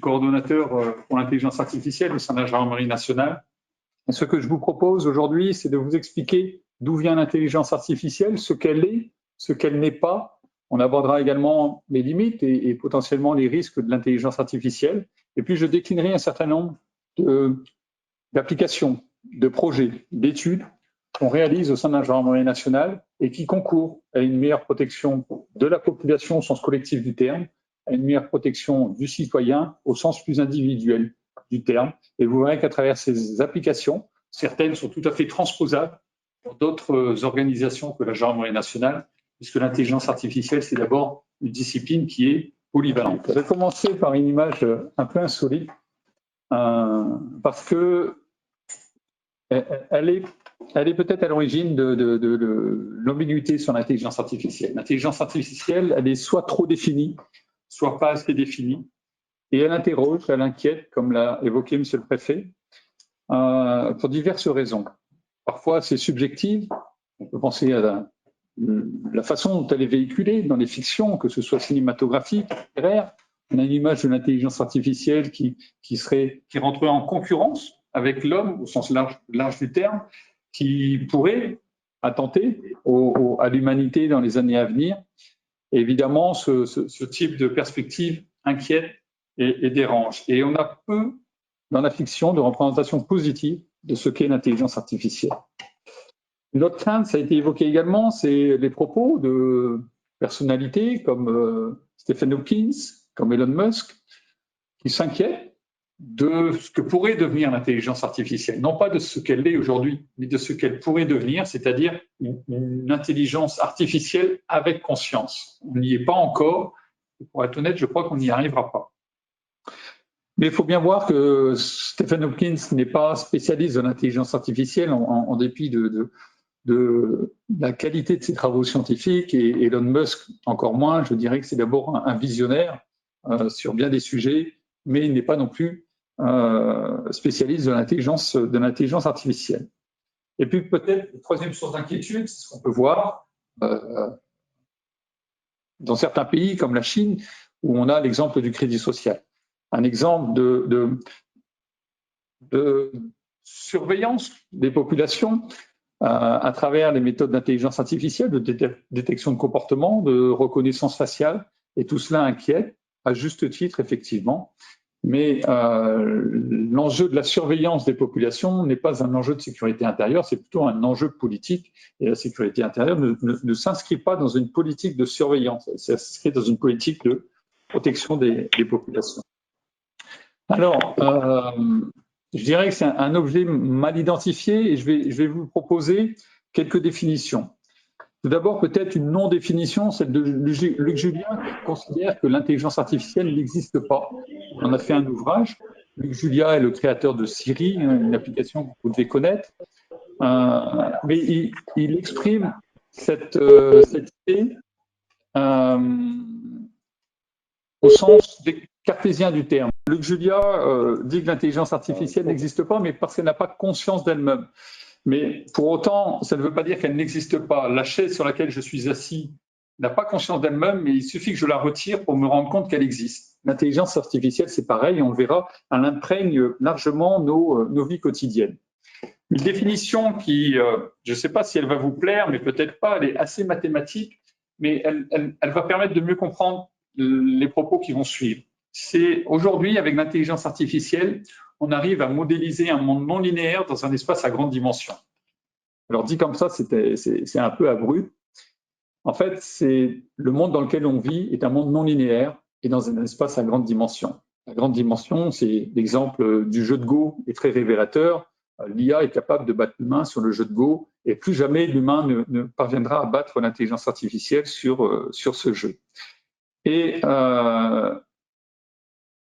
suis coordonnateur pour l'intelligence artificielle au sein de la gendarmerie nationale. Et ce que je vous propose aujourd'hui, c'est de vous expliquer d'où vient l'intelligence artificielle, ce qu'elle est, ce qu'elle n'est pas. On abordera également les limites et potentiellement les risques de l'intelligence artificielle. Et puis, je déclinerai un certain nombre d'applications, de projets, d'études qu'on réalise au sein de la gendarmerie nationale et qui concourent à une meilleure protection de la population au sens collectif du terme, à une meilleure protection du citoyen au sens plus individuel du terme. Et vous verrez qu'à travers ces applications, certaines sont tout à fait transposables pour d'autres organisations que la gendarmerie nationale, puisque l'intelligence artificielle, c'est d'abord une discipline qui est polyvalente. Je vais commencer par une image un peu insolite, parce que elle est peut-être à l'origine de l'ambiguïté sur l'intelligence artificielle. L'intelligence artificielle, elle est soit trop définie, soit pas assez définie, et elle interroge, elle inquiète, comme l'a évoqué Monsieur le Préfet, pour diverses raisons. Parfois, c'est subjectif. On peut penser à la façon dont elle est véhiculée dans les fictions, que ce soit cinématographique, littéraire. On a une image de l'intelligence artificielle qui rentrerait en concurrence avec l'homme, au sens large du terme, qui pourrait attenter à l'humanité dans les années à venir. Et évidemment, ce type de perspective inquiète et dérange. Et on a peu, dans la fiction, de représentation positive de ce qu'est l'intelligence artificielle. Une autre crainte, ça a été évoqué également, c'est les propos de personnalités comme Stephen Hawking, comme Elon Musk, qui s'inquiètent de ce que pourrait devenir l'intelligence artificielle. Non pas de ce qu'elle est aujourd'hui, mais de ce qu'elle pourrait devenir, c'est-à-dire une intelligence artificielle avec conscience. On n'y est pas encore. Pour être honnête, je crois qu'on n'y arrivera pas. Mais il faut bien voir que Stephen Hawking n'est pas spécialiste de l'intelligence artificielle en dépit de la qualité de ses travaux scientifiques, et Elon Musk encore moins. Je dirais que c'est d'abord un visionnaire sur bien des sujets, mais il n'est pas non plus spécialiste de l'intelligence artificielle. Et puis peut-être une troisième source d'inquiétude, c'est ce qu'on peut voir dans certains pays comme la Chine, où on a l'exemple du crédit social. Un exemple de surveillance des populations à travers les méthodes d'intelligence artificielle, de détection de comportement, de reconnaissance faciale, et tout cela inquiète, à juste titre, effectivement. Mais l'enjeu de la surveillance des populations n'est pas un enjeu de sécurité intérieure, c'est plutôt un enjeu politique. Et la sécurité intérieure ne s'inscrit pas dans une politique de surveillance, elle s'inscrit dans une politique de protection des populations. Alors, je dirais que c'est un objet mal identifié, et je vais vous proposer quelques définitions. Tout d'abord, peut-être une non-définition, celle de Luc Julien, qui considère que l'intelligence artificielle n'existe pas. On en a fait un ouvrage. Luc Julien est le créateur de Siri, une application que vous devez connaître. Mais il exprime cette idée au sens cartésien du terme. Luc Julien dit que l'intelligence artificielle n'existe pas, mais parce qu'elle n'a pas conscience d'elle-même. Mais pour autant, ça ne veut pas dire qu'elle n'existe pas. La chaise sur laquelle je suis assis n'a pas conscience d'elle-même, mais il suffit que je la retire pour me rendre compte qu'elle existe. L'intelligence artificielle, c'est pareil, on le verra, elle imprègne largement nos vies quotidiennes. Une définition qui, je ne sais pas si elle va vous plaire, mais peut-être pas, elle est assez mathématique, mais elle va permettre de mieux comprendre les propos qui vont suivre. C'est aujourd'hui, avec l'intelligence artificielle, on arrive à modéliser un monde non linéaire dans un espace à grande dimension. Alors dit comme ça, c'est un peu abrupt. En fait, le monde dans lequel on vit est un monde non linéaire et dans un espace à grande dimension. La grande dimension, c'est l'exemple du jeu de Go est très révélateur. L'IA est capable de battre l'humain sur le jeu de Go, et plus jamais l'humain ne parviendra à battre l'intelligence artificielle sur ce jeu. Et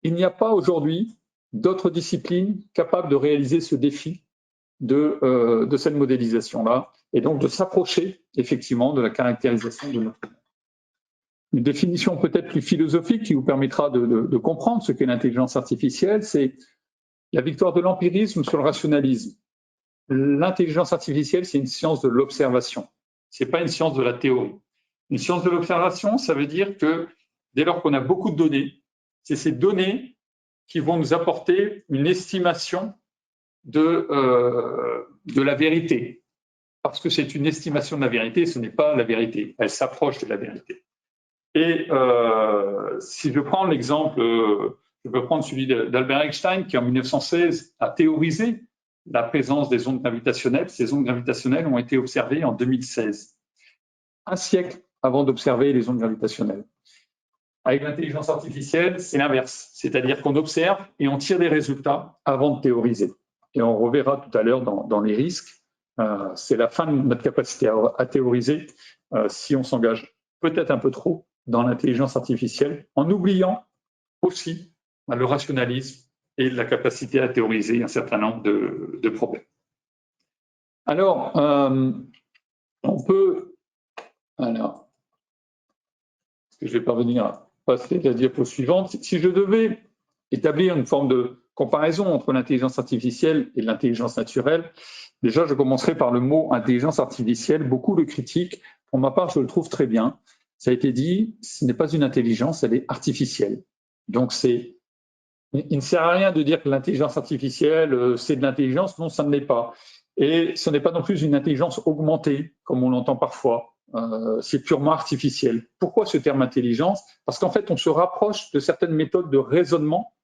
il n'y a pas aujourd'hui d'autres disciplines capables de réaliser ce défi de cette modélisation-là, et donc de s'approcher effectivement de la caractérisation de notre monde. Une définition peut-être plus philosophique qui vous permettra de comprendre ce qu'est l'intelligence artificielle, c'est la victoire de l'empirisme sur le rationalisme. L'intelligence artificielle, c'est une science de l'observation, ce n'est pas une science de la théorie. Une science de l'observation, ça veut dire que dès lors qu'on a beaucoup de données, c'est ces données qui vont nous apporter une estimation de la vérité. Parce que c'est une estimation de la vérité, ce n'est pas la vérité. Elle s'approche de la vérité. Et si je prends l'exemple, je peux prendre celui d'Albert Einstein, qui en 1916 a théorisé la présence des ondes gravitationnelles. Ces ondes gravitationnelles ont été observées en 2016, un siècle avant d'observer les ondes gravitationnelles. Avec l'intelligence artificielle, c'est l'inverse, c'est-à-dire qu'on observe et on tire des résultats avant de théoriser. Et on reverra tout à l'heure dans les risques, c'est la fin de notre capacité à théoriser si on s'engage peut-être un peu trop dans l'intelligence artificielle, en oubliant aussi le rationalisme et la capacité à théoriser un certain nombre de problèmes. Alors, on peut... Alors, je vais parvenir à passer la diapo suivante. Si je devais établir une forme de comparaison entre l'intelligence artificielle et l'intelligence naturelle, déjà, je commencerai par le mot intelligence artificielle. Beaucoup le critiquent. Pour ma part, je le trouve très bien. Ça a été dit, ce n'est pas une intelligence, elle est artificielle. Donc, il ne sert à rien de dire que l'intelligence artificielle, c'est de l'intelligence. Non, ça ne l'est pas. Et ce n'est pas non plus une intelligence augmentée, comme on l'entend parfois. C'est purement artificiel. Pourquoi ce terme intelligence? Parce qu'en fait, on se rapproche de certaines méthodes de raisonnement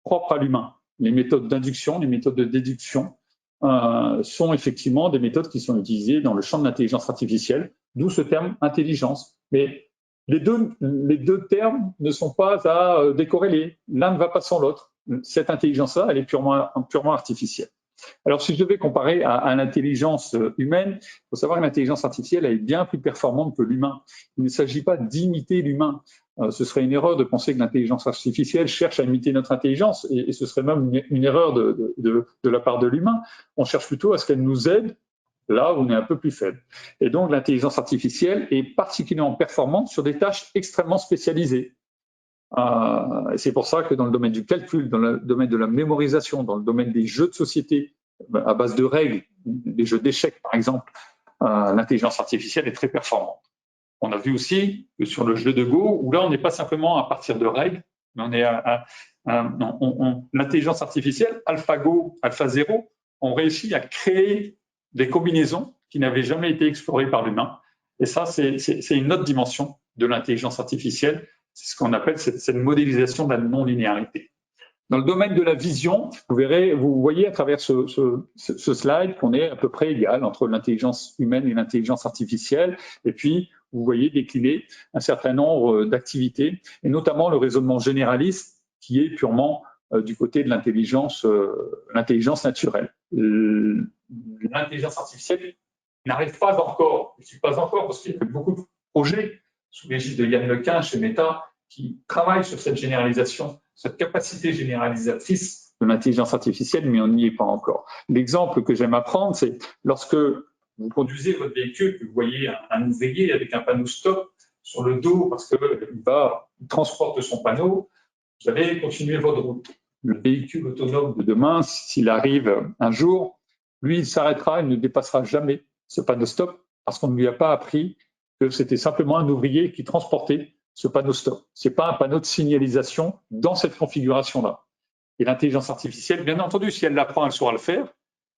propres à l'humain. Les méthodes d'induction, les méthodes de déduction sont effectivement des méthodes qui sont utilisées dans le champ de l'intelligence artificielle, d'où ce terme intelligence. Mais les deux termes ne sont pas à décorréler. L'un ne va pas sans l'autre. Cette intelligence-là, elle est purement artificielle. Alors, si je devais comparer à l'intelligence humaine, il faut savoir que l'intelligence artificielle est bien plus performante que l'humain. Il ne s'agit pas d'imiter l'humain. Ce serait une erreur de penser que l'intelligence artificielle cherche à imiter notre intelligence, et ce serait même une erreur de la part de l'humain. On cherche plutôt à ce qu'elle nous aide là où on est un peu plus faible. Et donc, l'intelligence artificielle est particulièrement performante sur des tâches extrêmement spécialisées. C'est pour ça que dans le domaine du calcul, dans le domaine de la mémorisation, dans le domaine des jeux de société à base de règles, des jeux d'échecs par exemple, l'intelligence artificielle est très performante. On a vu aussi que sur le jeu de Go, où là on n'est pas simplement à partir de règles, mais on est l'intelligence artificielle, AlphaGo, AlphaZero, ont réussi à créer des combinaisons qui n'avaient jamais été explorées par l'humain. Et ça, c'est une autre dimension de l'intelligence artificielle. C'est ce qu'on appelle cette modélisation de la non-linéarité. Dans le domaine de la vision, vous voyez à travers ce slide qu'on est à peu près égal entre l'intelligence humaine et l'intelligence artificielle. Et puis, vous voyez décliner un certain nombre d'activités, et notamment le raisonnement généraliste qui est purement du côté de l'intelligence naturelle. L'intelligence artificielle n'arrive pas encore, je ne suis pas encore, parce qu'il y a beaucoup de projets sous l'égide de Yann Lequin chez Meta, qui travaille sur cette généralisation, cette capacité généralisatrice de l'intelligence artificielle, mais on n'y est pas encore. L'exemple que j'aime apprendre, c'est lorsque vous conduisez votre véhicule, que vous voyez un ouvrier avec un panneau stop sur le dos parce qu'il transporte son panneau, vous allez continuer votre route. Le véhicule autonome de demain, s'il arrive un jour, lui, il s'arrêtera, il ne dépassera jamais ce panneau stop parce qu'on ne lui a pas appris que c'était simplement un ouvrier qui transportait ce panneau stop. Ce n'est pas un panneau de signalisation dans cette configuration-là. Et l'intelligence artificielle, bien entendu, si elle l'apprend, elle saura le faire,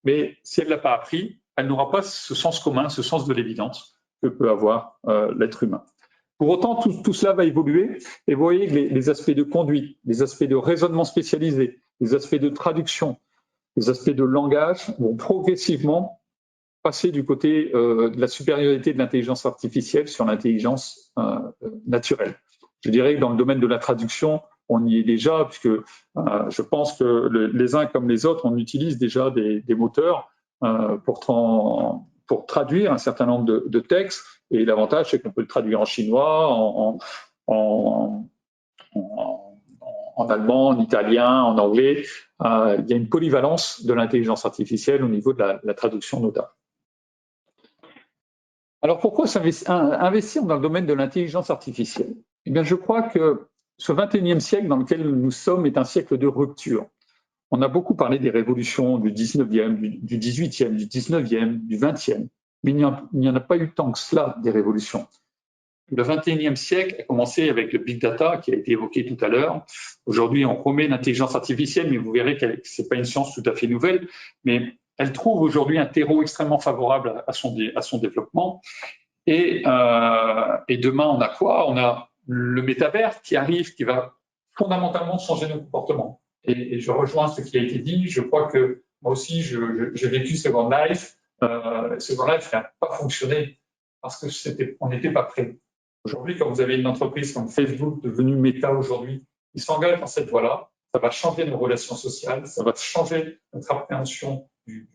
mais si elle ne l'a pas appris, elle n'aura pas ce sens commun, ce sens de l'évidence que peut avoir l'être humain. Pour autant, tout cela va évoluer, et vous voyez que les aspects de conduite, les aspects de raisonnement spécialisé, les aspects de traduction, les aspects de langage vont progressivement passer du côté de la supériorité de l'intelligence artificielle sur l'intelligence naturelle. Je dirais que dans le domaine de la traduction, on y est déjà, puisque je pense que les uns comme les autres, on utilise déjà des moteurs pour traduire un certain nombre de textes. Et l'avantage, c'est qu'on peut le traduire en chinois, en allemand, en italien, en anglais. Il y a une polyvalence de l'intelligence artificielle au niveau de la traduction notable. Alors pourquoi investir dans le domaine de l'intelligence artificielle? Eh bien, je crois que ce 21e siècle dans lequel nous sommes est un siècle de rupture. On a beaucoup parlé des révolutions du 19e, du 18e, du 19e, du 20e, mais il n'y en a pas eu tant que cela des révolutions. le 21e siècle a commencé avec le big data qui a été évoqué tout à l'heure. Aujourd'hui, on remet l'intelligence artificielle, mais vous verrez que c'est pas une science tout à fait nouvelle, mais elle trouve aujourd'hui un terreau extrêmement favorable à son développement. Et demain, on a quoi? On a le métavers qui arrive, qui va fondamentalement changer nos comportements. Et je rejoins ce qui a été dit. Je crois que moi aussi, j'ai vécu Second Life. Second Life n'a pas fonctionné parce que on n'était pas prêt. Aujourd'hui, quand vous avez une entreprise comme Facebook devenue Meta aujourd'hui, ils s'engagent dans cette voie-là. Ça va changer nos relations sociales, ça va changer notre appréhension du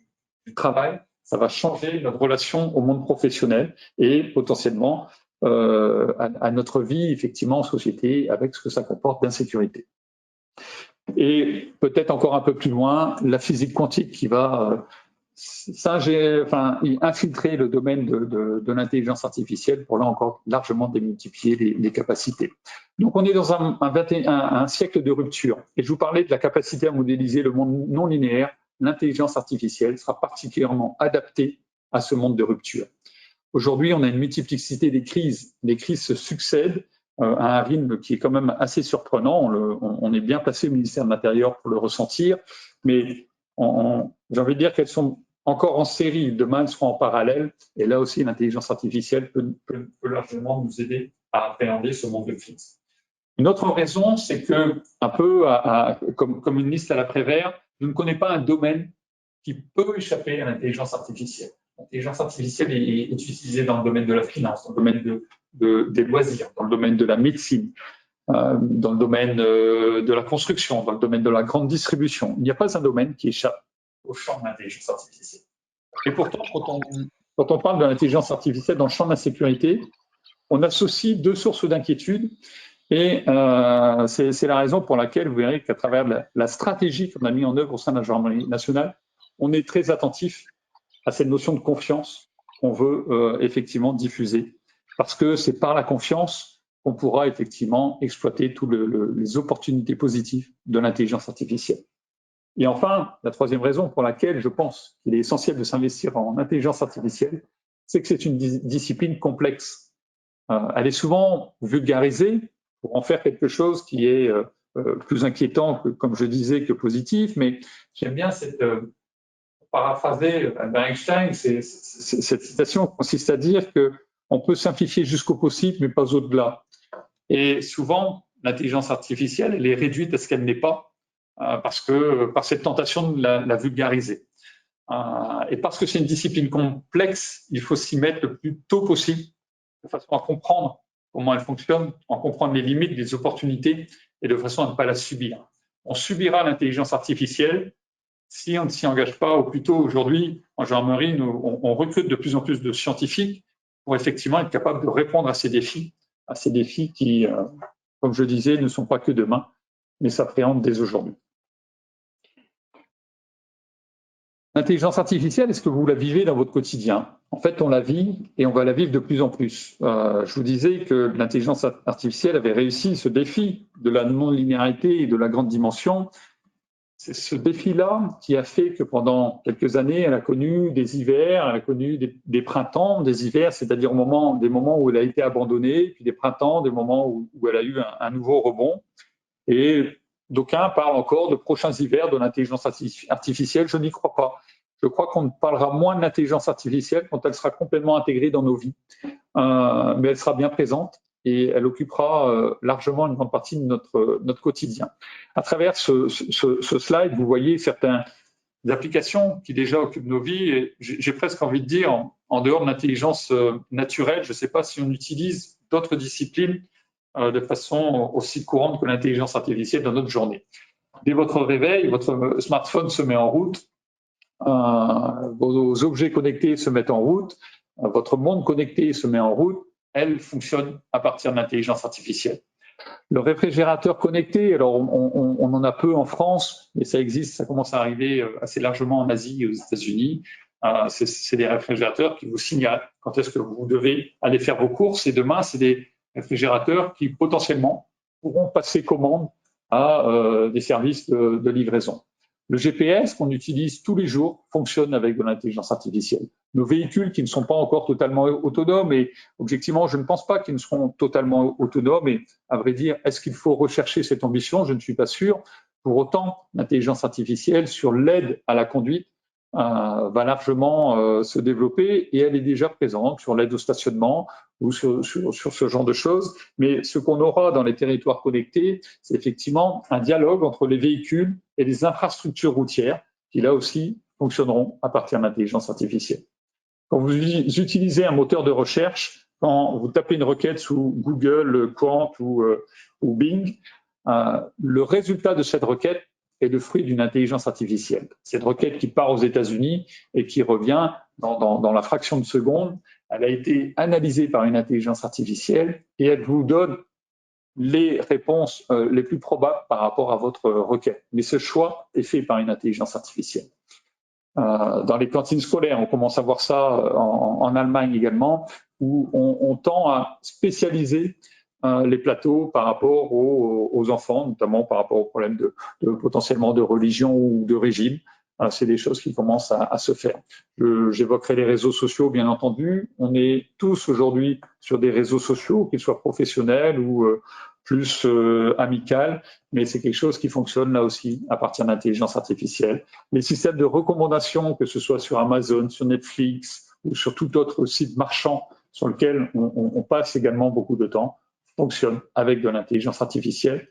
travail, ça va changer notre relation au monde professionnel et potentiellement à notre vie effectivement en société avec ce que ça comporte d'insécurité. Et peut-être encore un peu plus loin, la physique quantique qui va infiltrer le domaine de l'intelligence artificielle pour là encore largement démultiplier les capacités. Donc on est dans un siècle de rupture. Et je vous parlais de la capacité à modéliser le monde non linéaire. L'intelligence artificielle sera particulièrement adaptée à ce monde de rupture. Aujourd'hui, on a une multiplicité des crises. Les crises se succèdent à un rythme qui est quand même assez surprenant. On est bien placé au ministère de l'Intérieur pour le ressentir, mais j'ai envie de dire qu'elles sont encore en série. Demain, elles seront en parallèle. Et là aussi, l'intelligence artificielle peut largement nous aider à appréhender ce monde de crise. Une autre raison, c'est que, un peu comme une liste à l'après-vert, je ne connais pas un domaine qui peut échapper à l'intelligence artificielle. L'intelligence artificielle est utilisée dans le domaine de la finance, dans le domaine des loisirs, dans le domaine de la médecine, dans le domaine de la construction, dans le domaine de la grande distribution. Il n'y a pas un domaine qui échappe au champ de l'intelligence artificielle. Et pourtant, quand on parle de l'intelligence artificielle dans le champ de la sécurité, on associe deux sources d'inquiétude. Et c'est la raison pour laquelle vous verrez qu'à travers la stratégie qu'on a mise en œuvre au sein de la gendarmerie nationale, on est très attentif à cette notion de confiance qu'on veut effectivement diffuser. Parce que c'est par la confiance qu'on pourra effectivement exploiter toutes les opportunités positives de l'intelligence artificielle. Et enfin, la troisième raison pour laquelle je pense qu'il est essentiel de s'investir en intelligence artificielle, c'est que c'est une discipline complexe. Elle est souvent vulgarisée pour en faire quelque chose qui est plus inquiétant, comme je disais, que positif. Mais j'aime bien paraphraser Albert Einstein, cette citation consiste à dire qu'on peut simplifier jusqu'au possible, mais pas au-delà. Et souvent, l'intelligence artificielle, elle est réduite à ce qu'elle n'est pas, par cette tentation de la vulgariser. Et parce que c'est une discipline complexe, il faut s'y mettre le plus tôt possible, de façon à comprendre comment elle fonctionne, à comprendre les limites, les opportunités, et de façon à ne pas la subir. On subira l'intelligence artificielle si on ne s'y engage pas, ou plutôt aujourd'hui, en gendarmerie, on recrute de plus en plus de scientifiques pour effectivement être capable de répondre à ces défis qui, comme je disais, ne sont pas que demain, mais s'appréhendent dès aujourd'hui. L'intelligence artificielle, est-ce que vous la vivez dans votre quotidien? En fait, on la vit et on va la vivre de plus en plus. Je vous disais que l'intelligence artificielle avait réussi ce défi de la non-linéarité et de la grande dimension. C'est ce défi-là qui a fait que pendant quelques années, elle a connu des hivers, elle a connu des printemps, des hivers, c'est-à-dire des moments où elle a été abandonnée, puis des printemps, des moments où elle a eu un nouveau rebond. Et d'aucuns parlent encore de prochains hivers de l'intelligence artificielle. Je n'y crois pas. Je crois qu'on parlera moins de l'intelligence artificielle quand elle sera complètement intégrée dans nos vies. Mais elle sera bien présente et elle occupera largement une grande partie de notre quotidien. À travers ce slide, vous voyez certaines applications qui déjà occupent nos vies. Et j'ai presque envie de dire, en dehors de l'intelligence naturelle, je ne sais pas si on utilise d'autres disciplines de façon aussi courante que l'intelligence artificielle dans notre journée. Dès votre réveil, votre smartphone se met en route, vos objets connectés se mettent en route, votre monde connecté se met en route, elle fonctionne à partir de l'intelligence artificielle. Le réfrigérateur connecté, alors on en a peu en France, mais ça existe, ça commence à arriver assez largement en Asie et aux États-Unis. C'est des réfrigérateurs qui vous signalent quand est-ce que vous devez aller faire vos courses. Et demain, c'est des réfrigérateurs qui potentiellement pourront passer commande à des services de livraison. Le GPS qu'on utilise tous les jours fonctionne avec de l'intelligence artificielle. Nos véhicules qui ne sont pas encore totalement autonomes, et objectivement, je ne pense pas qu'ils ne seront totalement autonomes, et à vrai dire, est-ce qu'il faut rechercher cette ambition? Je ne suis pas sûr. Pour autant, l'intelligence artificielle sur l'aide à la conduite va largement se développer, et elle est déjà présente sur l'aide au stationnement ou sur ce genre de choses. Mais ce qu'on aura dans les territoires connectés, c'est effectivement un dialogue entre les véhicules et les infrastructures routières qui, là aussi, fonctionneront à partir de l'intelligence artificielle. Quand vous utilisez un moteur de recherche, quand vous tapez une requête sous Google, Quant ou Bing, le résultat de cette requête est le fruit d'une intelligence artificielle. Cette requête qui part aux États-Unis et qui revient dans la fraction de seconde, elle a été analysée par une intelligence artificielle et elle vous donne les réponses les plus probables par rapport à votre requête. Mais ce choix est fait par une intelligence artificielle. Dans les cantines scolaires, on commence à voir ça en Allemagne également, où on tend à spécialiser les plateaux par rapport aux enfants, notamment par rapport aux problèmes potentiellement de religion ou de régime. C'est des choses qui commencent à se faire. J'évoquerai les réseaux sociaux, bien entendu. On est tous aujourd'hui sur des réseaux sociaux, qu'ils soient professionnels ou plus amicales, mais c'est quelque chose qui fonctionne là aussi à partir d'intelligence artificielle. Les systèmes de recommandation, que ce soit sur Amazon, sur Netflix ou sur tout autre site marchand sur lequel on passe également beaucoup de temps, fonctionnent avec de l'intelligence artificielle.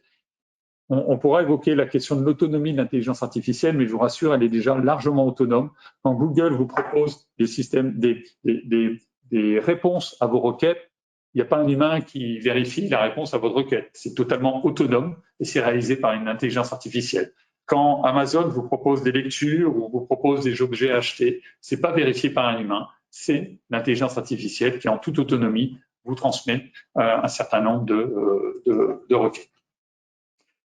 On pourra évoquer la question de l'autonomie de l'intelligence artificielle, mais je vous rassure, elle est déjà largement autonome. Quand Google vous propose des systèmes, des réponses à vos requêtes, il n'y a pas un humain qui vérifie la réponse à votre requête. C'est totalement autonome et c'est réalisé par une intelligence artificielle. Quand Amazon vous propose des lectures ou vous propose des objets à acheter, c'est pas vérifié par un humain, c'est l'intelligence artificielle qui, en toute autonomie, vous transmet un certain nombre de requêtes.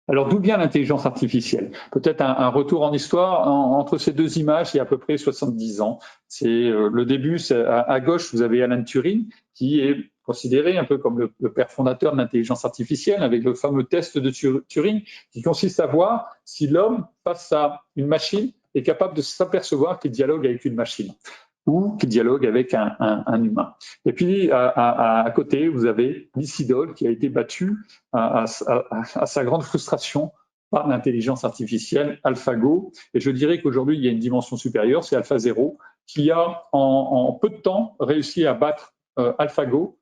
Alors, d'où vient l'intelligence artificielle? Peut-être un retour en histoire. Entre ces deux images, il y a à peu près 70 ans. C'est le début. À gauche, vous avez Alan Turing, qui est considéré un peu comme le père fondateur de l'intelligence artificielle, avec le fameux test de Turing, qui consiste à voir si l'homme, face à une machine, est capable de s'apercevoir qu'il dialogue avec une machine ou qu'il dialogue avec un humain. Et puis, à côté, vous avez Lysidol qui a été battu à sa grande frustration par l'intelligence artificielle AlphaGo. Et je dirais qu'aujourd'hui, il y a une dimension supérieure, c'est AlphaZero, qui a en peu de temps réussi à battre AlphaGo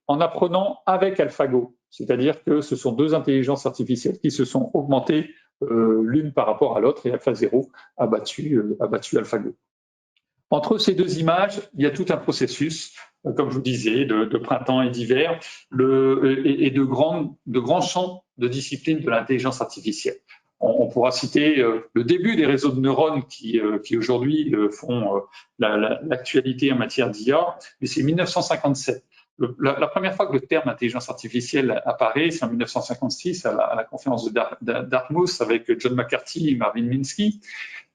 en apprenant avec AlphaGo. C'est-à-dire que ce sont deux intelligences artificielles qui se sont augmentées l'une par rapport à l'autre, et AlphaZero a battu AlphaGo. Entre ces deux images, il y a tout un processus, comme je vous disais, de printemps et d'hiver, et de grands champs de discipline de l'intelligence artificielle. On pourra citer le début des réseaux de neurones qui aujourd'hui font l'actualité en matière d'IA, mais c'est 1957. La première fois que le terme intelligence artificielle apparaît, c'est en 1956 à la conférence de Dartmouth avec John McCarthy et Marvin Minsky.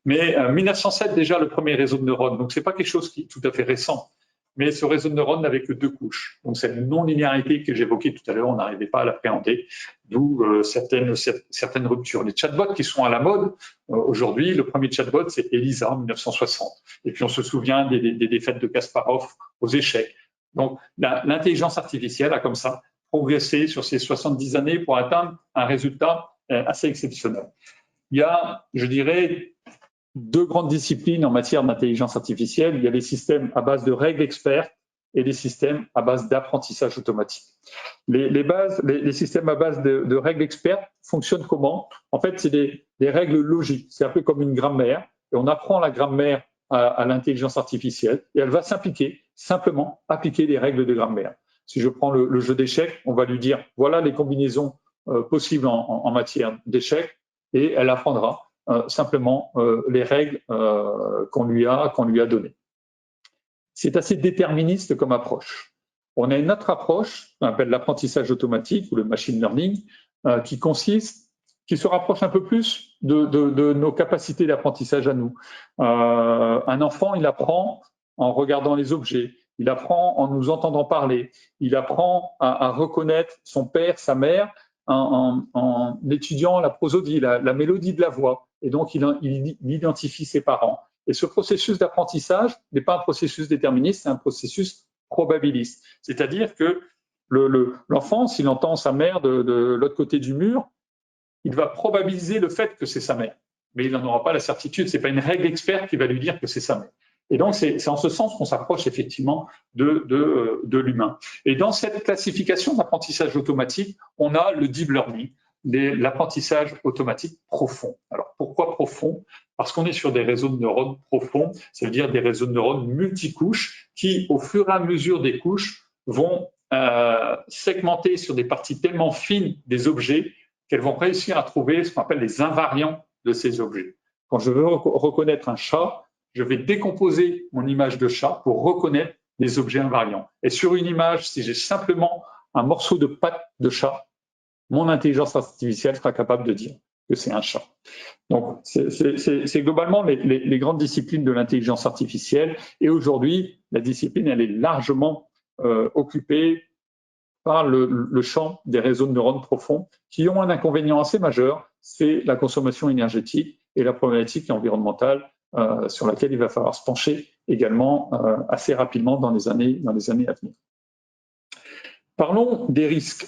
Mais 1907 déjà le premier réseau de neurones, donc c'est pas quelque chose qui est tout à fait récent. Mais ce réseau de neurones n'avait que deux couches. Donc cette non-linéarité que j'évoquais tout à l'heure, on n'arrivait pas à l'appréhender, d'où certaines ruptures. Les chatbots qui sont à la mode aujourd'hui, le premier chatbot c'est Elisa en 1960. Et puis on se souvient des défaites de Kasparov aux échecs. Donc l'intelligence artificielle a comme ça progressé sur ces 70 années pour atteindre un résultat assez exceptionnel. Il y a, je dirais, deux grandes disciplines en matière d'intelligence artificielle. Il y a les systèmes à base de règles expertes et les systèmes à base d'apprentissage automatique. Les systèmes à base de règles expertes fonctionnent comment? En fait, c'est des règles logiques. C'est un peu comme une grammaire. Et on apprend la grammaire à l'intelligence artificielle et elle va simplement appliquer les règles de grammaire. Si je prends le jeu d'échecs, on va lui dire voilà les combinaisons possibles en matière d'échecs et elle apprendra simplement les règles qu'on lui a données. C'est assez déterministe comme approche. On a une autre approche qu'on appelle l'apprentissage automatique ou le machine learning qui se rapproche un peu plus de nos capacités d'apprentissage à nous. Un enfant, il apprend en regardant les objets, il apprend en nous entendant parler, il apprend à reconnaître son père, sa mère en étudiant la prosodie, la mélodie de la voix. Et donc, il identifie ses parents. Et ce processus d'apprentissage n'est pas un processus déterministe, c'est un processus probabiliste. C'est-à-dire que l'enfant, s'il entend sa mère de l'autre côté du mur, il va probabiliser le fait que c'est sa mère. Mais il n'en aura pas la certitude. Ce n'est pas une règle experte qui va lui dire que c'est sa mère. Et donc, c'est en ce sens qu'on s'approche effectivement de l'humain. Et dans cette classification d'apprentissage automatique, on a le deep learning, l'apprentissage automatique profond. Alors, pourquoi profond? Parce qu'on est sur des réseaux de neurones profonds, ça veut dire des réseaux de neurones multicouches qui, au fur et à mesure des couches, vont segmenter sur des parties tellement fines des objets qu'elles vont réussir à trouver ce qu'on appelle les invariants de ces objets. Quand je veux reconnaître un chat, je vais décomposer mon image de chat pour reconnaître les objets invariants. Et sur une image, si j'ai simplement un morceau de patte de chat, mon intelligence artificielle sera capable de dire que c'est un chat. Donc, c'est globalement les grandes disciplines de l'intelligence artificielle. Et aujourd'hui, la discipline, elle est largement occupée par le champ des réseaux de neurones profonds qui ont un inconvénient assez majeur, c'est la consommation énergétique et la problématique environnementale sur laquelle il va falloir se pencher également assez rapidement dans les années à venir. Parlons des risques.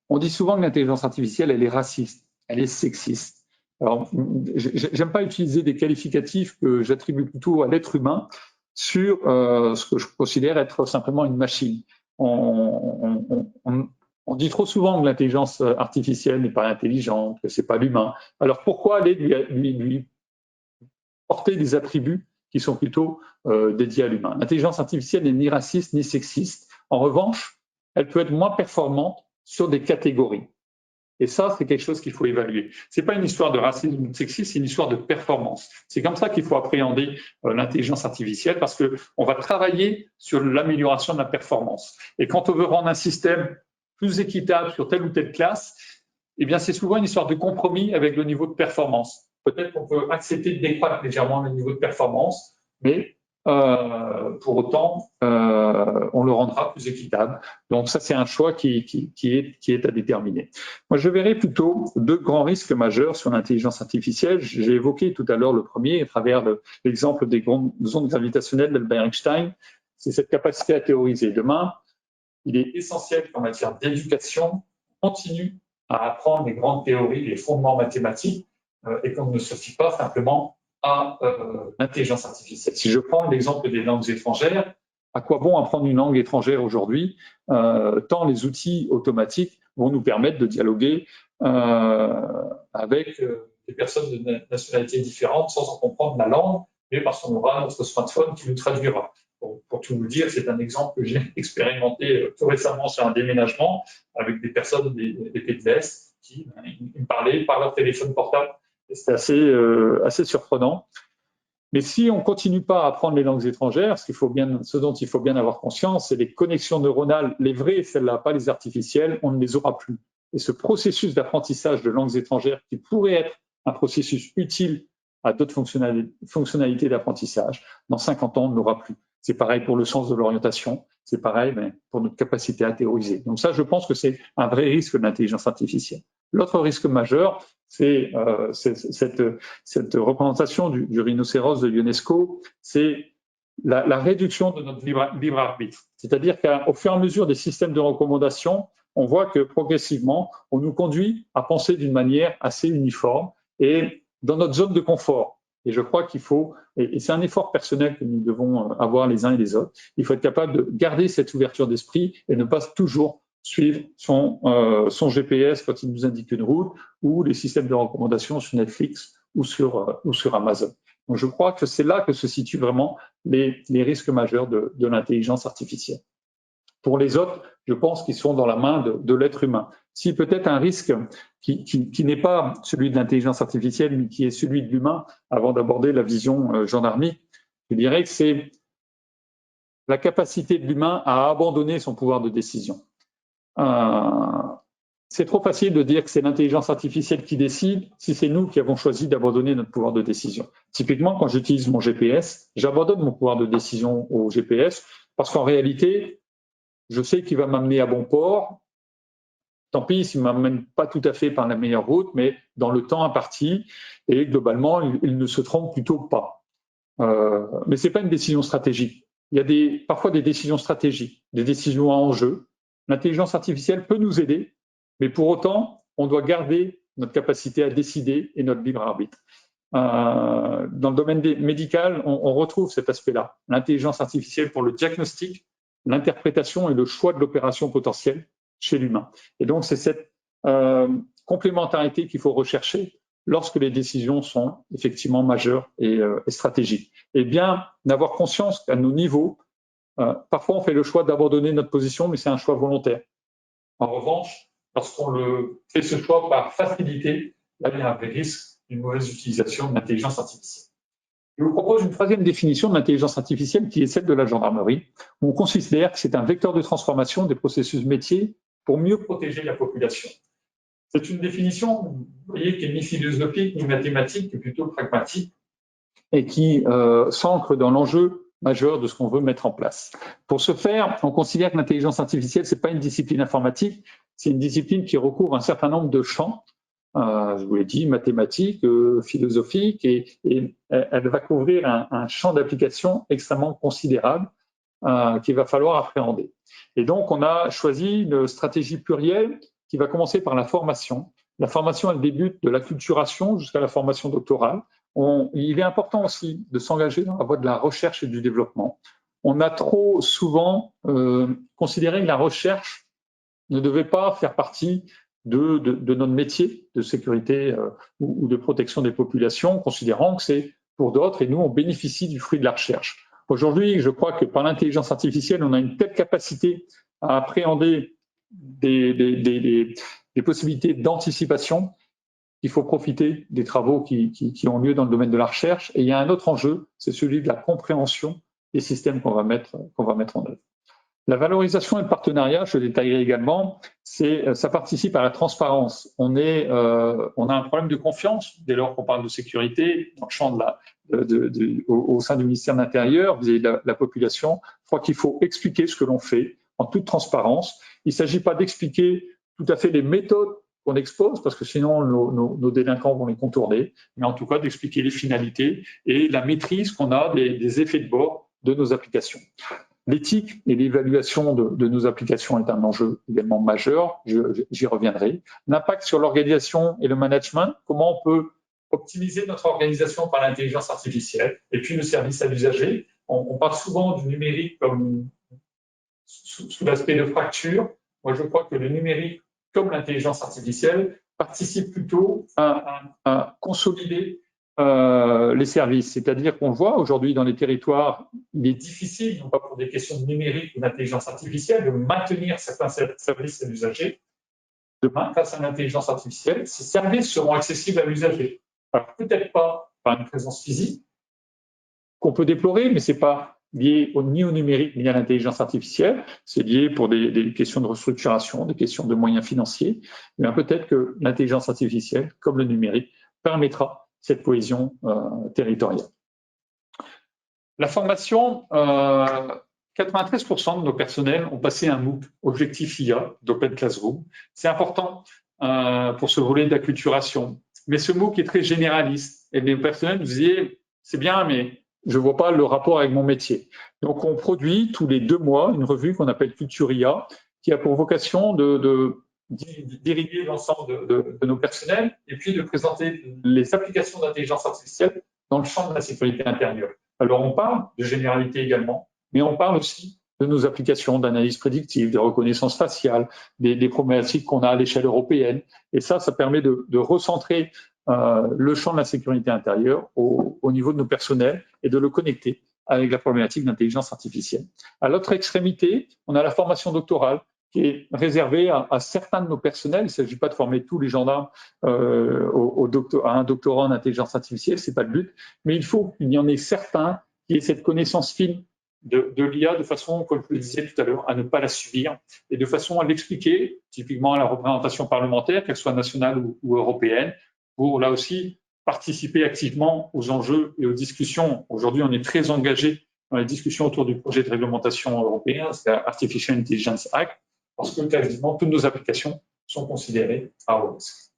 On dit souvent que l'intelligence artificielle, elle est raciste, elle est sexiste. Alors, j'aime pas utiliser des qualificatifs que j'attribue plutôt à l'être humain sur ce que je considère être simplement une machine. On dit trop souvent que l'intelligence artificielle n'est pas intelligente, que c'est pas l'humain. Alors pourquoi aller lui porter des attributs qui sont plutôt dédiés à l'humain? L'intelligence artificielle n'est ni raciste ni sexiste. En revanche, elle peut être moins performante sur des catégories. Et ça, c'est quelque chose qu'il faut évaluer. C'est pas une histoire de racisme ou de sexisme, c'est une histoire de performance. C'est comme ça qu'il faut appréhender l'intelligence artificielle parce que on va travailler sur l'amélioration de la performance. Et quand on veut rendre un système plus équitable sur telle ou telle classe, eh bien, c'est souvent une histoire de compromis avec le niveau de performance. Peut-être qu'on peut accepter de décroître légèrement le niveau de performance, mais pour autant, on le rendra plus équitable. Donc ça, c'est un choix qui est à déterminer. Moi, je verrais plutôt deux grands risques majeurs sur l'intelligence artificielle. J'ai évoqué tout à l'heure le premier à travers l'exemple des grandes ondes gravitationnelles d'Albert Einstein. C'est cette capacité à théoriser. Demain, il est essentiel qu'en matière d'éducation, on continue à apprendre les grandes théories, les fondements mathématiques, et qu'on ne se fie pas simplement à l'intelligence artificielle. Si je prends l'exemple des langues étrangères, à quoi bon apprendre une langue étrangère aujourd'hui tant les outils automatiques vont nous permettre de dialoguer avec des personnes de nationalités différentes sans en comprendre la langue, mais parce qu'on aura notre smartphone qui nous traduira. Pour tout vous dire, c'est un exemple que j'ai expérimenté tout récemment sur un déménagement avec des personnes des pays de l'Est qui me parlaient par leur téléphone portable. C'est assez surprenant. Mais si on ne continue pas à apprendre les langues étrangères, ce dont il faut bien avoir conscience, c'est les connexions neuronales, les vraies, celles-là, pas les artificielles, on ne les aura plus. Et ce processus d'apprentissage de langues étrangères, qui pourrait être un processus utile à d'autres fonctionnalités d'apprentissage, dans 50 ans, on ne l'aura plus. C'est pareil pour le sens de l'orientation, c'est pareil pour notre capacité à théoriser. Donc ça, je pense que c'est un vrai risque de l'intelligence artificielle. L'autre risque majeur, c'est cette représentation du rhinocéros de l'UNESCO, c'est la réduction de notre libre arbitre. C'est-à-dire qu'au fur et à mesure des systèmes de recommandation, on voit que progressivement, on nous conduit à penser d'une manière assez uniforme et dans notre zone de confort. Et je crois qu'il faut, et c'est un effort personnel que nous devons avoir les uns et les autres, il faut être capable de garder cette ouverture d'esprit et ne pas toujours suivre son GPS quand il nous indique une route ou les systèmes de recommandation sur Netflix ou sur Amazon. Donc je crois que c'est là que se situent vraiment les risques majeurs de l'intelligence artificielle. Pour les autres, je pense qu'ils sont dans la main de l'être humain. Si peut-être un risque qui n'est pas celui de l'intelligence artificielle, mais qui est celui de l'humain, avant d'aborder la vision gendarmique, je dirais que c'est la capacité de l'humain à abandonner son pouvoir de décision. C'est trop facile de dire que c'est l'intelligence artificielle qui décide si c'est nous qui avons choisi d'abandonner notre pouvoir de décision. Typiquement, quand j'utilise mon GPS, j'abandonne mon pouvoir de décision au GPS parce qu'en réalité, je sais qu'il va m'amener à bon port tant pis s'il ne m'amène pas tout à fait par la meilleure route, mais dans le temps imparti, et globalement, il ne se trompe plutôt pas. Mais ce n'est pas une décision stratégique. Il y a parfois des décisions stratégiques, des décisions à enjeu. L'intelligence artificielle peut nous aider, mais pour autant, on doit garder notre capacité à décider et notre libre arbitre. Dans le domaine médical, on retrouve cet aspect-là. L'intelligence artificielle pour le diagnostic, l'interprétation et le choix de l'opération potentielle chez l'humain. Et donc, c'est cette complémentarité qu'il faut rechercher lorsque les décisions sont effectivement majeures et stratégiques. Et bien d'avoir conscience qu'à nos niveaux, parfois on fait le choix d'abandonner notre position, mais c'est un choix volontaire. En revanche, lorsqu'on fait ce choix par facilité, là, il y a un vrai risque d'une mauvaise utilisation de l'intelligence artificielle. Je vous propose une troisième définition de l'intelligence artificielle qui est celle de la gendarmerie, où on considère que c'est un vecteur de transformation des processus métiers pour mieux protéger la population. C'est une définition, vous voyez, qui est ni philosophique ni mathématique, qui est plutôt pragmatique et qui s'ancre dans l'enjeu majeur de ce qu'on veut mettre en place. Pour ce faire, on considère que l'intelligence artificielle, ce n'est pas une discipline informatique, c'est une discipline qui recouvre un certain nombre de champs, je vous l'ai dit, mathématiques, philosophiques, et elle va couvrir un champ d'application extrêmement considérable qu'il va falloir appréhender. Et donc, on a choisi une stratégie plurielle qui va commencer par la formation. La formation, elle débute de l'acculturation jusqu'à la formation doctorale. Il est important aussi de s'engager dans la voie de la recherche et du développement. On a trop souvent considéré que la recherche ne devait pas faire partie de notre métier de sécurité ou de protection des populations, considérant que c'est pour d'autres et nous, on bénéficie du fruit de la recherche. Aujourd'hui, je crois que par l'intelligence artificielle, on a une telle capacité à appréhender des possibilités d'anticipation qu'il faut profiter des travaux qui ont lieu dans le domaine de la recherche. Et il y a un autre enjeu, c'est celui de la compréhension des systèmes qu'on va mettre en œuvre. La valorisation et le partenariat, je le détaillerai également, ça participe à la transparence. On a un problème de confiance dès lors qu'on parle de sécurité dans le champ au sein du ministère de l'Intérieur, vis-à-vis de la population. Je crois qu'il faut expliquer ce que l'on fait en toute transparence. Il ne s'agit pas d'expliquer tout à fait les méthodes qu'on expose, parce que sinon nos délinquants vont les contourner, mais en tout cas d'expliquer les finalités et la maîtrise qu'on a des effets de bord de nos applications. L'éthique et l'évaluation de nos applications est un enjeu également majeur, j'y reviendrai. L'impact sur l'organisation et le management, comment on peut optimiser notre organisation par l'intelligence artificielle, et puis le service à l'usager. On parle souvent du numérique comme sous l'aspect de fracture. Moi, je crois que le numérique, comme l'intelligence artificielle, participe plutôt à consolider les services. C'est-à-dire qu'on voit aujourd'hui dans les territoires, il est difficile, non pas pour des questions de numérique ou d'intelligence artificielle, de maintenir certains services à l'usager. Demain, grâce à l'intelligence artificielle, ces services seront accessibles à l'usager. Alors, peut-être pas par une présence physique, qu'on peut déplorer, mais ce n'est pas lié ni au numérique ni à l'intelligence artificielle, c'est lié pour des questions de restructuration, des questions de moyens financiers. Mais peut-être que l'intelligence artificielle, comme le numérique, permettra cette cohésion territoriale. La formation, 93% de nos personnels ont passé un MOOC, Objectif IA, d'Open Classroom. C'est important pour ce volet d'acculturation. Mais ce MOOC est très généraliste. Et les personnels nous disaient, c'est bien, mais je ne vois pas le rapport avec mon métier. Donc, on produit tous les 2 mois une revue qu'on appelle Culture IA, qui a pour vocation d'irriguer l'ensemble de nos personnels et puis de présenter les applications d'intelligence artificielle dans le champ de la sécurité intérieure. Alors, on parle de généralité également, mais on parle aussi de nos applications d'analyse prédictive, de reconnaissance faciale, des problématiques qu'on a à l'échelle européenne. Et ça permet de recentrer le champ de la sécurité intérieure au niveau de nos personnels et de le connecter avec la problématique d'intelligence artificielle. À l'autre extrémité, on a la formation doctorale qui est réservée à certains de nos personnels. Il ne s'agit pas de former tous les gendarmes à un doctorat en intelligence artificielle, ce n'est pas le but, mais il faut qu'il y en ait certains qui aient cette connaissance fine de l'IA de façon, comme je le disais tout à l'heure, à ne pas la subir et de façon à l'expliquer, typiquement à la représentation parlementaire, qu'elle soit nationale ou européenne, pour là aussi participer activement aux enjeux et aux discussions. Aujourd'hui, on est très engagé dans les discussions autour du projet de réglementation européen, c'est l'Artificial Intelligence Act, parce que quasiment toutes nos applications sont considérés à haut risque.